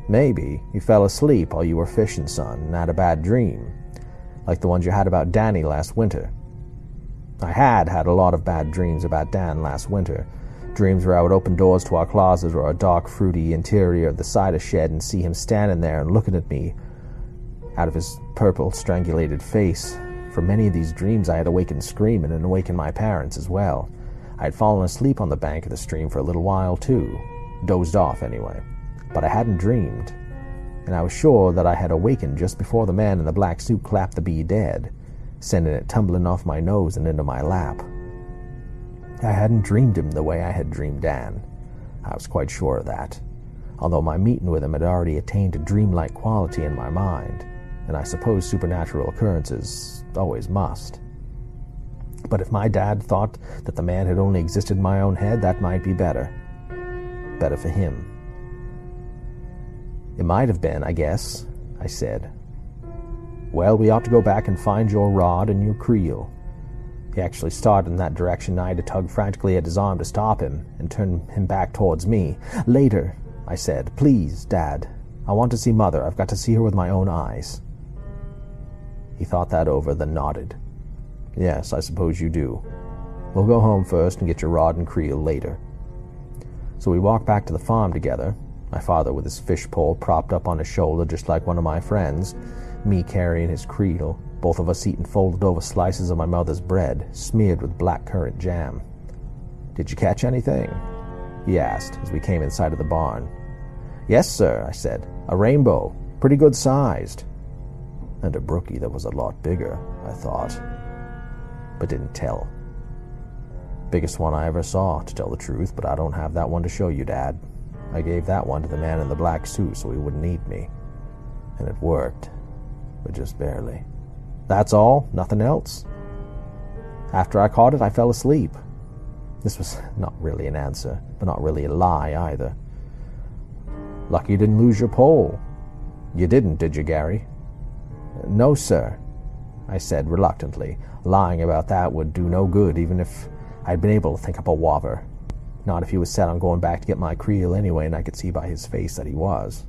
"Maybe you fell asleep while you were fishing, son, and had a bad dream. Like the ones you had about Danny last winter." I had a lot of bad dreams about Dan last winter. Dreams where I would open doors to our closet or a dark, fruity interior of the cider shed and see him standing there and looking at me out of his purple, strangulated face. For many of these dreams I had awakened screaming and awakened my parents as well. I had fallen asleep on the bank of the stream for a little while, too. Dozed off, anyway. But I hadn't dreamed. And I was sure that I had awakened just before the man in the black suit clapped the bee dead, sending it tumbling off my nose and into my lap. I hadn't dreamed him the way I had dreamed Dan. I was quite sure of that, although my meeting with him had already attained a dreamlike quality in my mind, and I suppose supernatural occurrences always must. But if my dad thought that the man had only existed in my own head, that might be better. Better for him. "It might have been, I guess," I said. "Well, we ought to go back and find your rod and your creel." He actually started in that direction, and I had to tug frantically at his arm to stop him and turn him back towards me. "Later," I said. "Please, Dad. I want to see Mother. I've got to see her with my own eyes." He thought that over, then nodded. "Yes, I suppose you do. We'll go home first and get your rod and creel later." So we walked back to the farm together, my father with his fish pole propped up on his shoulder just like one of my friends, me carrying his creel, both of us eating folded-over slices of my mother's bread, smeared with black-currant jam. "Did you catch anything?" he asked as we came inside of the barn. "Yes, sir," I said. "A rainbow. Pretty good-sized." And a brookie that was a lot bigger, I thought, but didn't tell. Biggest one I ever saw, to tell the truth, but I don't have that one to show you, Dad. I gave that one to the man in the black suit so he wouldn't eat me. And it worked, but just barely. That's all? Nothing else? After I caught it, I fell asleep. This was not really an answer, but not really a lie either. Lucky you didn't lose your pole. You didn't, did you, Gary? No, sir, I said reluctantly. Lying about that would do no good, even if I'd been able to think up a whopper. Not if he was set on going back to get my creel anyway, and I could see by his face that he was.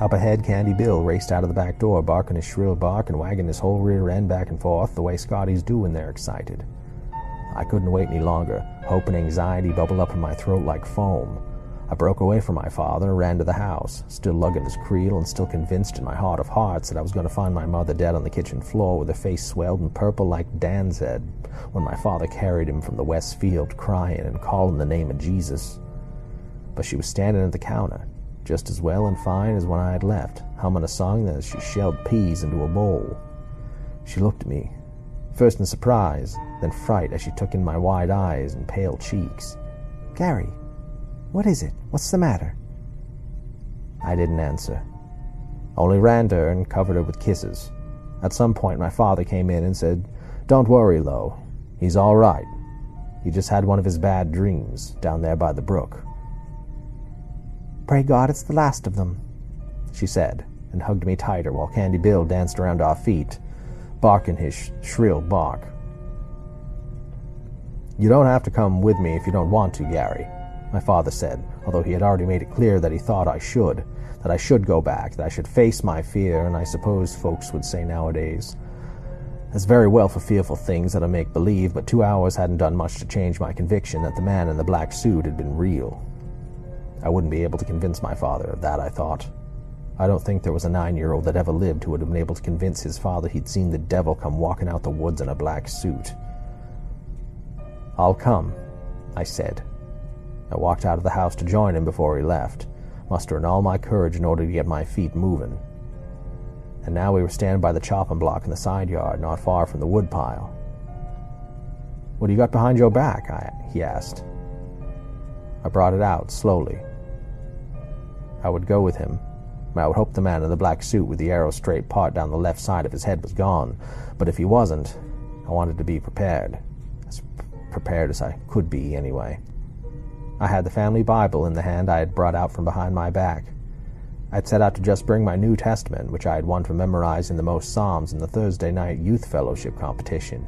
Up ahead, Candy Bill raced out of the back door, barking his shrill bark and wagging his whole rear end back and forth the way Scotties do when they're excited. I couldn't wait any longer. Hope and anxiety bubbled up in my throat like foam. I broke away from my father and ran to the house, still lugging his creel and still convinced in my heart of hearts that I was going to find my mother dead on the kitchen floor with her face swelled and purple like Dan's head when my father carried him from the west field crying and calling the name of Jesus. But she was standing at the counter, just as well and fine as when I had left, humming a song as she shelled peas into a bowl. She looked at me, first in surprise, then fright as she took in my wide eyes and pale cheeks. "Gary, what is it? What's the matter?" I didn't answer, only ran to her and covered her with kisses. At some point my father came in and said, "Don't worry, Lo. He's all right. He just had one of his bad dreams down there by the brook." "Pray God it's the last of them," she said, and hugged me tighter while Candy Bill danced around our feet, barking his shrill bark. "You don't have to come with me if you don't want to, Gary," my father said, although he had already made it clear that he thought I should go back, that I should face my fear, and I suppose folks would say nowadays, "That's very well for fearful things that are make-believe," but 2 hours hadn't done much to change my conviction that the man in the black suit had been real. I wouldn't be able to convince my father of that, I thought. I don't think there was a 9-year-old that ever lived who would have been able to convince his father he'd seen the devil come walking out the woods in a black suit. "I'll come," I said. I walked out of the house to join him before he left, mustering all my courage in order to get my feet moving. And now we were standing by the chopping block in the side yard, not far from the woodpile. "What do you got behind your back?" he asked. I brought it out, slowly. I would go with him. I would hope the man in the black suit with the arrow-straight part down the left side of his head was gone, but if he wasn't, I wanted to be prepared. As prepared as I could be, anyway. I had the family Bible in the hand I had brought out from behind my back. I'd set out to just bring my New Testament, which I had won from memorizing the most Psalms in the Thursday night youth fellowship competition.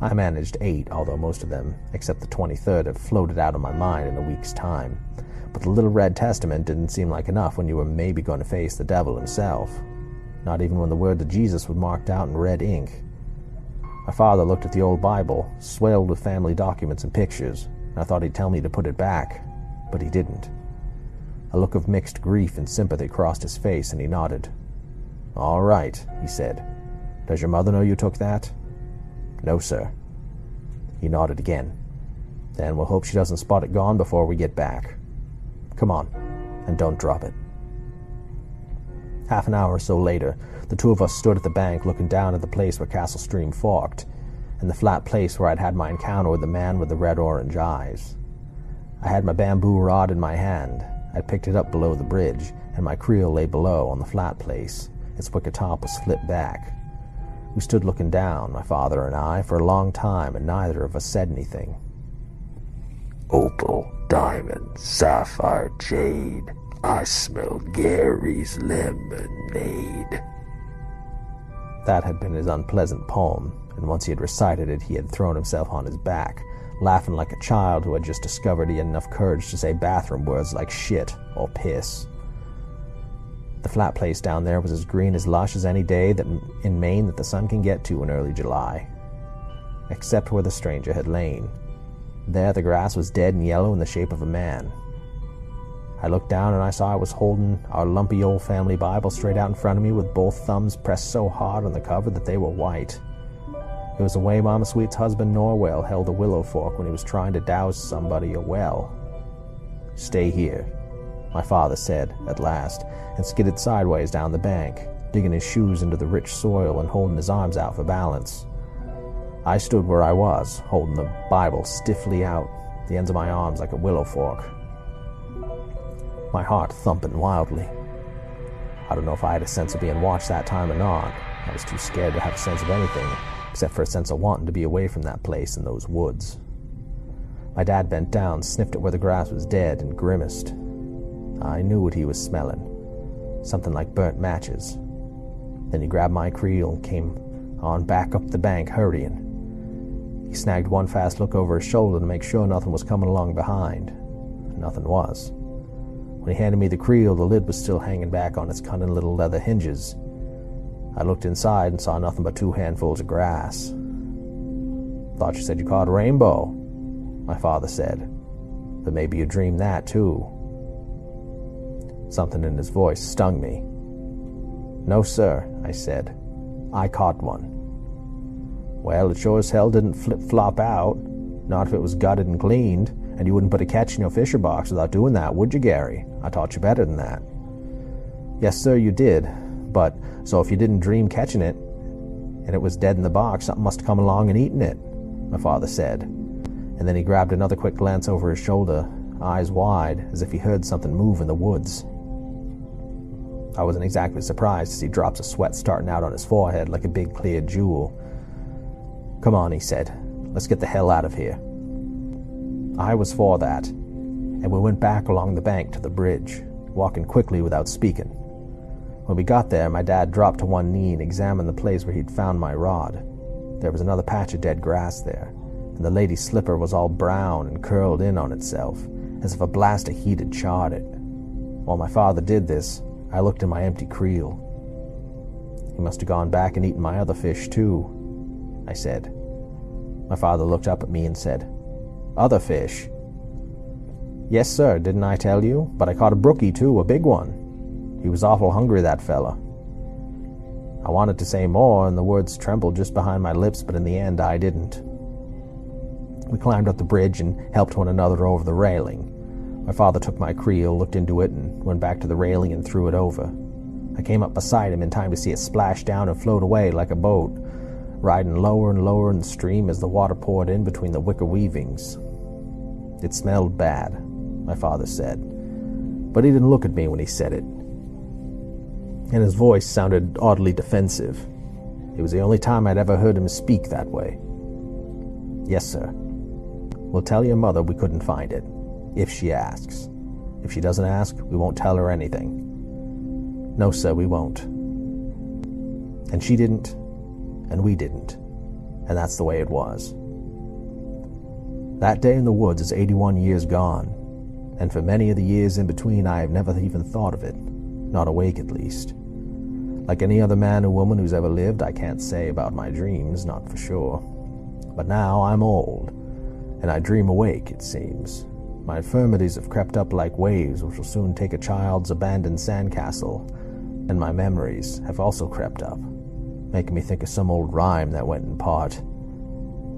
I managed 8, although most of them, except the 23rd, have floated out of my mind in a week's time. But the little red testament didn't seem like enough when you were maybe going to face the devil himself. Not even when the word to Jesus was marked out in red ink. My father looked at the old Bible, swelled with family documents and pictures. I thought he'd tell me to put it back, but he didn't. A look of mixed grief and sympathy crossed his face, and he nodded. "All right," he said. "Does your mother know you took that?" "No, sir." He nodded again. "Then we'll hope she doesn't spot it gone before we get back. Come on, and don't drop it." Half an hour or so later, the two of us stood at the bank looking down at the place where Castle Stream forked, and the flat place where I'd had my encounter with the man with the red-orange eyes. I had my bamboo rod in my hand. I'd picked it up below the bridge, and my creel lay below on the flat place. Its wicker top was flipped back. We stood looking down, my father and I, for a long time, and neither of us said anything. "Opal, diamond, sapphire, jade, I smell Gary's lemonade." That had been his unpleasant poem, and once he had recited it, he had thrown himself on his back, laughing like a child who had just discovered he had enough courage to say bathroom words like shit or piss. The flat place down there was as green as lush as any day in Maine that the sun can get to in early July, except where the stranger had lain. There the grass was dead and yellow in the shape of a man. I looked down and I saw I was holding our lumpy old family Bible straight out in front of me with both thumbs pressed so hard on the cover that they were white. It was the way Mama Sweet's husband Norwell held a willow fork when he was trying to douse somebody a well. "Stay here," my father said, at last, and skidded sideways down the bank, digging his shoes into the rich soil and holding his arms out for balance. I stood where I was, holding the Bible stiffly out, the ends of my arms like a willow fork. My heart thumping wildly. I don't know if I had a sense of being watched that time or not. I was too scared to have a sense of anything, except for a sense of wanting to be away from that place and those woods. My dad bent down, sniffed at where the grass was dead, and grimaced. I knew what he was smelling. Something like burnt matches. Then he grabbed my creel and came on back up the bank, hurrying. He snagged one fast look over his shoulder to make sure nothing was coming along behind. Nothing was. When he handed me the creel, the lid was still hanging back on its cunning little leather hinges. I looked inside and saw nothing but 2 handfuls of grass. "Thought you said you caught a rainbow," my father said. "But maybe you dreamed that, too." Something in his voice stung me. "No, sir," I said. "I caught one." "Well, it sure as hell didn't flip-flop out. Not if it was gutted and cleaned, and you wouldn't put a catch in your fisher box without doing that, would you, Gary? I taught you better than that." "Yes, sir, you did. But, so if you didn't dream catching it, and it was dead in the box, something must have come along and eaten it," my father said. And then he grabbed another quick glance over his shoulder, eyes wide, as if he heard something move in the woods. I wasn't exactly surprised to see drops of sweat starting out on his forehead like a big clear jewel. "Come on," he said. "Let's get the hell out of here." I was for that, and we went back along the bank to the bridge, walking quickly without speaking. When we got there, my dad dropped to one knee and examined the place where he'd found my rod. There was another patch of dead grass there, and the lady's slipper was all brown and curled in on itself, as if a blast of heat had charred it. While my father did this, I looked in my empty creel. "He must have gone back and eaten my other fish, too," I said. My father looked up at me and said, "Other fish?" "Yes, sir, didn't I tell you? But I caught a brookie, too, a big one. He was awful hungry, that fella." I wanted to say more, and the words trembled just behind my lips, but in the end I didn't. We climbed up the bridge and helped one another over the railing. My father took my creel, looked into it, and went back to the railing and threw it over. I came up beside him in time to see it splash down and float away like a boat, riding lower and lower in the stream as the water poured in between the wicker weavings. "It smelled bad," my father said, but he didn't look at me when he said it. And his voice sounded oddly defensive. It was the only time I'd ever heard him speak that way. "Yes, sir. We'll tell your mother we couldn't find it, if she asks. If she doesn't ask, we won't tell her anything." "No, sir, we won't." And she didn't, and we didn't, and that's the way it was. That day in the woods is 81 years gone, and for many of the years in between I have never even thought of it, not awake at least. Like any other man or woman who's ever lived, I can't say about my dreams, not for sure. But now I'm old, and I dream awake, it seems. My infirmities have crept up like waves which will soon take a child's abandoned sandcastle, and my memories have also crept up, making me think of some old rhyme that went in part.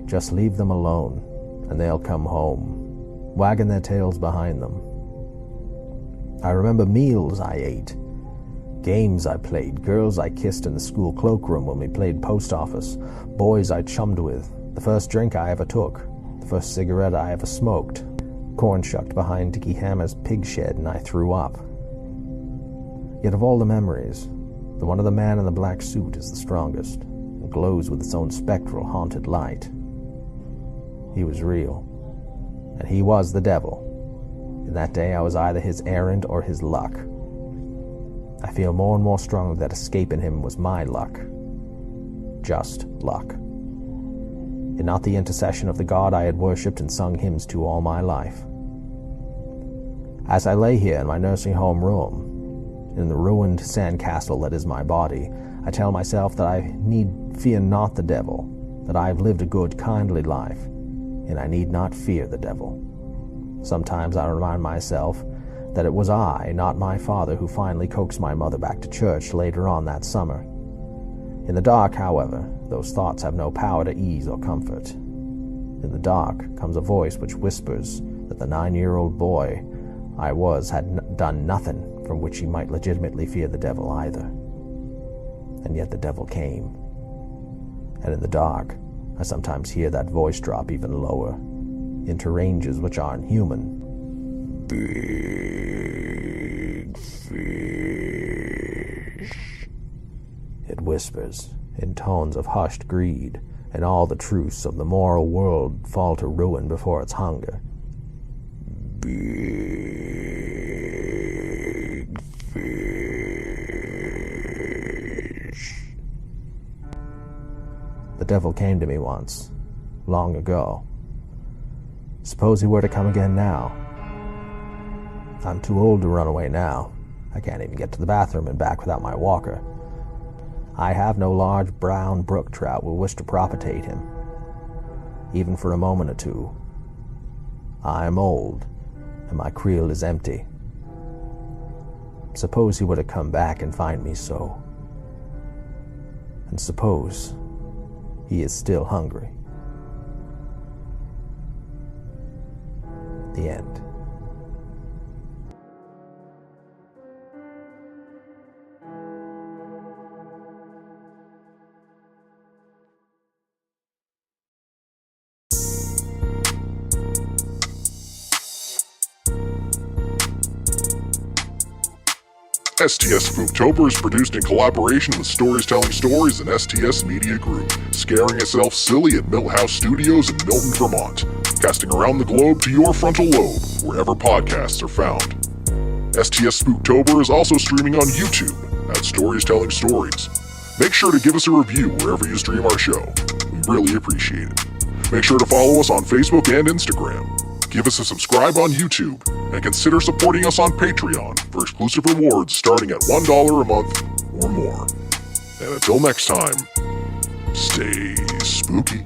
"Just leave them alone, and they'll come home, wagging their tails behind them." I remember meals I ate, games I played, girls I kissed in the school cloakroom when we played post office, boys I chummed with, the first drink I ever took, the first cigarette I ever smoked, corn shucked behind Dickie Hammer's pig shed and I threw up. Yet of all the memories, the one of the man in the black suit is the strongest, and glows with its own spectral, haunted light. He was real, and he was the devil. And that day I was either his errand or his luck. I feel more and more strongly that escaping him was my luck. Just luck. And not the intercession of the God I had worshipped and sung hymns to all my life. As I lay here in my nursing home room, in the ruined sandcastle that is my body, I tell myself that I need fear not the devil, that I have lived a good, kindly life, and I need not fear the devil. Sometimes I remind myself that it was I, not my father, who finally coaxed my mother back to church later on that summer. In the dark, however, those thoughts have no power to ease or comfort. In the dark comes a voice which whispers that the 9-year-old boy I was had done nothing from which he might legitimately fear the devil either. and yet the devil came. And in the dark, I sometimes hear that voice drop even lower, into ranges which aren't human. Big fish. It whispers, in tones of hushed greed, and all the truths of the moral world fall to ruin before its hunger. Big fish. The devil came to me once, long ago. Suppose he were to come again now. I'm too old to run away now. I can't even get to the bathroom and back without my walker. I have no large brown brook trout will wish to propitiate him, even for a moment or two. I am old, and my creel is empty. Suppose he were to come back and find me so. And suppose he is still hungry. The end. STS Spooktober is produced in collaboration with Stories Telling Stories and STS Media Group, scaring itself silly at Millhouse Studios in Milton, Vermont, casting around the globe to your frontal lobe, wherever podcasts are found. STS Spooktober is also streaming on YouTube at Stories Telling Stories. Make sure to give us a review wherever you stream our show. We really appreciate it. Make sure to follow us on Facebook and Instagram. Give us a subscribe on YouTube, and consider supporting us on Patreon for exclusive rewards starting at $1 a month or more. And until next time, stay spooky.